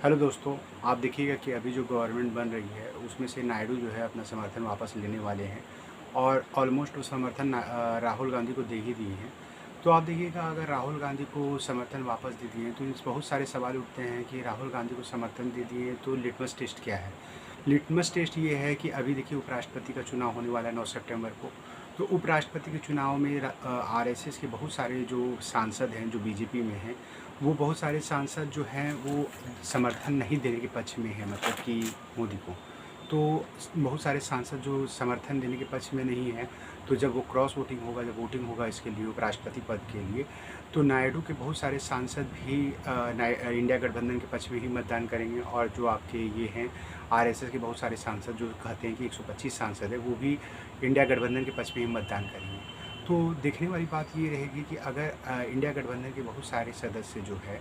Hello दोस्तों, आप देखिएगा कि अभी जो गवर्नमेंट बन रही है उसमें से नायडू जो है अपना समर्थन वापस लेने वाले हैं और ऑलमोस्ट वो समर्थन राहुल गांधी को दे ही दिए हैं। तो आप देखिएगा, अगर राहुल गांधी को समर्थन वापस दे दिए तो इस बहुत सारे सवाल उठते हैं कि राहुल गांधी को समर्थन दे दिए तो लिटमस टेस्ट क्या है। लिटमस टेस्ट ये है कि अभी देखिए उपराष्ट्रपति का चुनाव होने वाला है 9 सितंबर को। तो उपराष्ट्रपति के चुनाव में आरएसएस के बहुत सारे जो सांसद हैं जो बीजेपी में हैं, वो बहुत सारे सांसद जो हैं वो समर्थन नहीं देने के पक्ष में हैं, मतलब कि मोदी को। तो बहुत सारे सांसद जो समर्थन देने के पक्ष में नहीं हैं, तो जब वो क्रॉस वोटिंग होगा, जब वोटिंग होगा इसके लिए उपराष्ट्रपति पद के लिए, तो नायडू के बहुत सारे सांसद भी इंडिया गठबंधन के पक्ष में ही मतदान करेंगे। और जो आपके ये हैं आरएसएस के बहुत सारे सांसद जो कहते हैं कि 125 सांसद है, वो भी इंडिया गठबंधन के पक्ष में ही मतदान करेंगे। तो देखने वाली बात ये रहेगी कि अगर इंडिया गठबंधन के बहुत सारे सदस्य जो है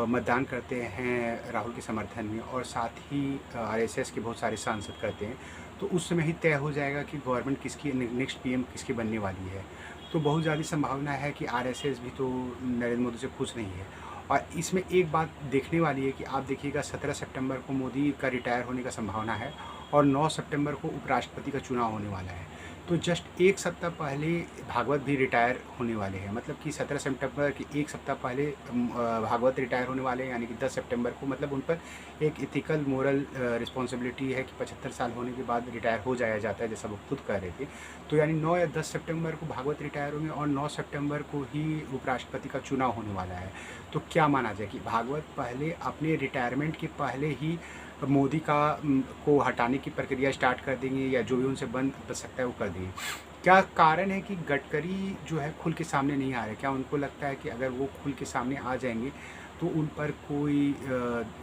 मतदान करते हैं राहुल के समर्थन में, और साथ ही आरएसएस के बहुत सारे सांसद करते हैं, तो उस समय ही तय हो जाएगा कि गवर्नमेंट किसकी, नेक्स्ट पीएम किसकी बनने वाली है। तो बहुत ज़्यादा संभावना है कि आरएसएस भी तो नरेंद्र मोदी से खुश नहीं है। और इसमें एक बात देखने वाली है कि आप देखिएगा 17 सितंबर को मोदी का रिटायर होने का संभावना है और 9 सितंबर को उपराष्ट्रपति का चुनाव होने वाला है। तो जस्ट एक सप्ताह पहले भागवत भी रिटायर होने वाले हैं, मतलब कि 17 सितंबर के एक सप्ताह पहले भागवत रिटायर होने वाले हैं, यानी कि 10 सितंबर को, मतलब उन पर एक इथिकल मोरल रिस्पॉन्सिबिलिटी है कि 75 साल होने के बाद रिटायर हो जाया जाता है, जैसा वो खुद कह रहे थे। तो यानी 9 या 10 सितंबर को भागवत रिटायर होंगे और 9 सितंबर को ही उपराष्ट्रपति का चुनाव होने वाला है। तो क्या माना जाए कि भागवत पहले अपने रिटायरमेंट के पहले ही मोदी को हटाने की प्रक्रिया स्टार्ट कर देंगे, या जो भी उनसे बन सकता है वो कर देंगे। क्या कारण है कि गडकरी जो है खुल के सामने नहीं आ रहे? क्या उनको लगता है कि अगर वो खुल के सामने आ जाएंगे तो उन पर कोई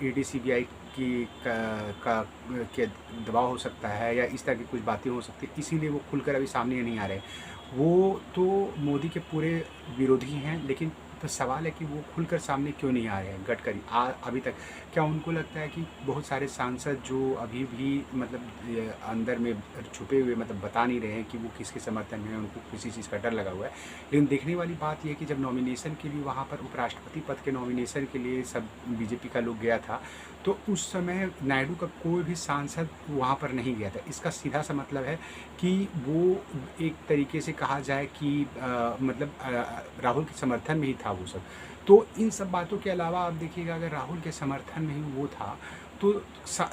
ईडी सीबीआई की के दबाव हो सकता है, या इस तरह की कुछ बातें हो सकती है, इसीलिए वो खुलकर अभी सामने नहीं आ रहे? वो तो मोदी के पूरे विरोधी हैं, लेकिन तो सवाल है कि वो खुलकर सामने क्यों नहीं आ रहे हैं गडकरी अभी तक? क्या उनको लगता है कि बहुत सारे सांसद जो अभी भी मतलब अंदर में छुपे हुए, मतलब बता नहीं रहे हैं कि वो किसके समर्थन में है, उनको किसी चीज़ का डर लगा हुआ है? लेकिन देखने वाली बात यह है कि जब नॉमिनेशन के लिए वहाँ पर उपराष्ट्रपति पद के नॉमिनेशन के लिए सब बीजेपी का लोग गया था, तो उस समय नायडू का कोई भी सांसद वहाँ पर नहीं गया था। इसका सीधा सा मतलब है कि वो एक तरीके से कहा जाए कि राहुल के समर्थन में ही था वो सब। तो इन सब बातों के अलावा आप देखिएगा, अगर राहुल के समर्थन में ही वो था, तो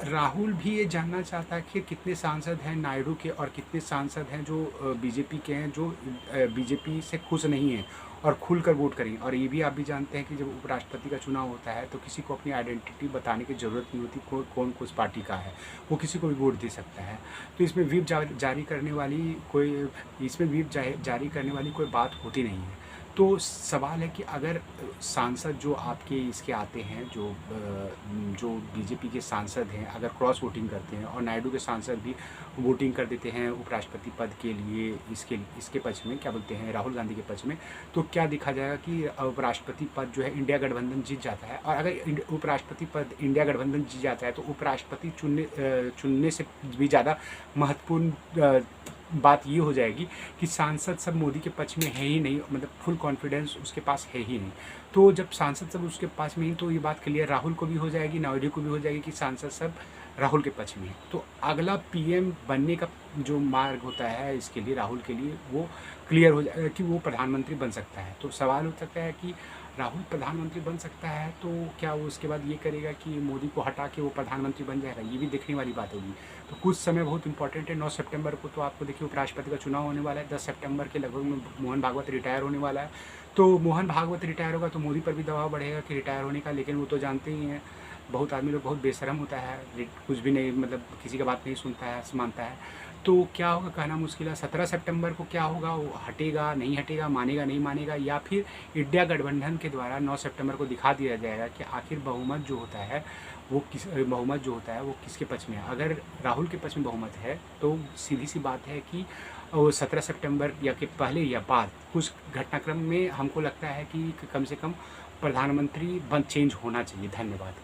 राहुल भी ये जानना चाहता है कि कितने सांसद हैं नायडू के और कितने सांसद हैं जो बीजेपी के हैं, जो बीजेपी से खुश नहीं हैं और खुलकर वोट करेंगे। और ये भी आप भी जानते हैं कि जब उपराष्ट्रपति का चुनाव होता है तो किसी को अपनी आइडेंटिटी बताने की ज़रूरत नहीं होती, कौन किस पार्टी का है, वो किसी को भी वोट दे सकता है। तो इसमें व्हिप जारी करने वाली कोई बात होती नहीं है। तो सवाल है कि अगर सांसद जो आपके इसके आते हैं, जो बीजेपी के सांसद हैं, अगर क्रॉस वोटिंग करते हैं और नायडू के सांसद भी वोटिंग कर देते हैं उपराष्ट्रपति पद के लिए, इसके पक्ष में, क्या बोलते हैं, राहुल गांधी के पक्ष में, तो क्या देखा जाएगा कि उपराष्ट्रपति पद जो है इंडिया गठबंधन जीत जाता है। और अगर उपराष्ट्रपति पद इंडिया गठबंधन जीत जाता है तो उपराष्ट्रपति चुनने से भी ज़्यादा महत्वपूर्ण बात ये हो जाएगी कि सांसद सब मोदी के पक्ष में है ही नहीं, मतलब फुल कॉन्फिडेंस उसके पास है ही नहीं। तो जब सांसद सब उसके पास में ही, तो ये बात क्लियर राहुल को भी हो जाएगी, नायडू को भी हो जाएगी कि सांसद सब राहुल के पक्ष में है। तो अगला पीएम बनने का जो मार्ग होता है इसके लिए, राहुल के लिए, वो क्लियर हो जाएगा कि वो प्रधानमंत्री बन सकता है। तो सवाल हो सकता है कि राहुल प्रधानमंत्री बन सकता है, तो क्या वो उसके बाद ये करेगा कि मोदी को हटा के वो प्रधानमंत्री बन जाएगा? ये भी देखने वाली बात होगी। तो कुछ समय बहुत इंपॉर्टेंट है। 9 सितंबर को तो आपको देखिए उपराष्ट्रपति का चुनाव होने वाला है। 10 सितंबर के लगभग में मोहन भागवत रिटायर होने वाला है। तो मोहन भागवत रिटायर होगा तो मोदी पर भी दबाव बढ़ेगा कि रिटायर होने का, लेकिन वो तो जानते ही हैं, बहुत आदमी लोग बहुत बेशरम होता है, कुछ भी नहीं, मतलब किसी का बात नहीं सुनता है, मानता है। तो क्या होगा कहना मुश्किल है। 17 सितंबर को क्या होगा, वो हटेगा नहीं हटेगा, मानेगा नहीं मानेगा, या फिर इंडिया गठबंधन के द्वारा 9 सितंबर को दिखा दिया जाएगा कि आखिर बहुमत जो होता है वो किसके पक्ष में है। अगर राहुल के पक्ष में बहुमत है तो सीधी सी बात है कि 17 सितंबर या के पहले या बाद कुछ घटनाक्रम में हमको लगता है कि कम से कम प्रधानमंत्री चेंज होना चाहिए। धन्यवाद।